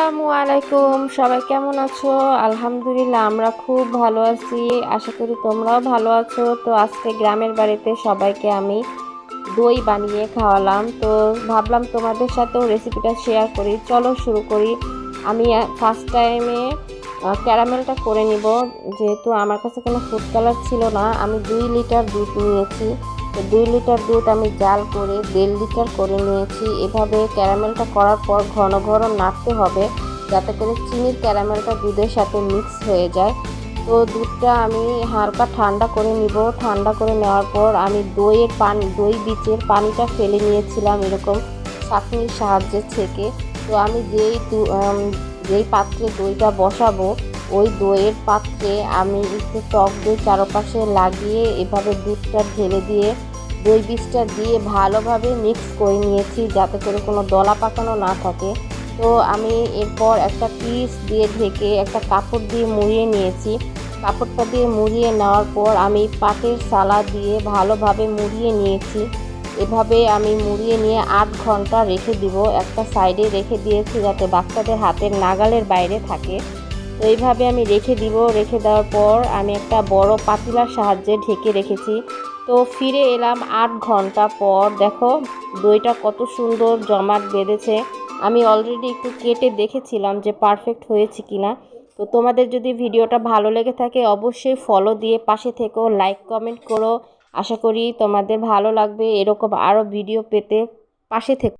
আসসালামু আলাইকুম, সবাই কেমন আছো? আলহামদুলিল্লাহ আমরা খুব ভালো আছি। আশা করি তোমরাও ভালো আছো। তো আজকে গ্রামের বাড়িতে সবাইকে আমি দই বানিয়ে খাওয়ালাম, তো ভাবলাম তোমাদের সাথেও রেসিপিটা শেয়ার করি। চলো শুরু করি। আমি ফার্স্ট টাইমে ক্যারামেলটা করে নিব। যেহেতু আমার কাছে কোনো ফুড কালার ছিল না, আমি 2 লিটার দুধ নিয়েছি। তো 2 লিটার দুধ আমি জাল করে 1.5 লিটার করে নিয়েছি। এভাবে ক্যারামেলটা করার পর ঘন ঘন নাড়তে হবে, যাতে করে চিনির ক্যারামেলটা দুধের সাথে মিক্স হয়ে যায়। তো দুধটা আমি হালকা ঠান্ডা করে নিব। ঠান্ডা করে নেওয়ার পর আমি দই বীজের পানিটা ফেলে নিয়েছিলাম এরকম ছাঁকনির সাহায্যে ছেঁকে। তো আমি যেই পাত্রে দইটা বসাবো, ওই দইয়ের পাত্রে আমি একটু টক দই চারপাশে লাগিয়ে এভাবে দুধটা ঢেলে দিয়ে দই বীজটা দিয়ে ভালোভাবে মিক্স করে নিয়েছি, যাতে করে কোনো দলা পাকানো না থাকে। তো আমি এরপর একটা পিস দিয়ে ঢেকে একটা কাপড় দিয়ে মুড়িয়ে নিয়েছি। কাপড়টা দিয়ে মুড়িয়ে নেওয়ার পর আমি পাটের সালা দিয়ে ভালোভাবে মুড়িয়ে নিয়েছি। এভাবে আমি মুড়িয়ে নিয়ে 8 ঘন্টা রেখে দিব। একটা সাইডে রেখে দিয়েছি যাতে বাচ্চাদের হাতের নাগালের বাইরে থাকে। তো এইভাবে আমি রেখে দিব। রেখে দেওয়ার পর আমি একটা বড় পাতিলার সাহায্যে ঢেকে রেখেছি। তো ফিরে এলাম 8 ঘন্টা পর। দেখো দইটা কত সুন্দর জমাট বেঁধেছে। আমি অলরেডি একটু কেটে দেখেছিলাম যে পারফেক্ট হয়েছে কিনা। তো তোমাদের যদি ভিডিওটা ভালো লেগে থাকে অবশ্যই ফলো দিয়ে পাশে থেকো, লাইক কমেন্ট করো। আশা করি তোমাদের ভালো লাগবে। এরকম আরও ভিডিও পেতে পাশে থেকো।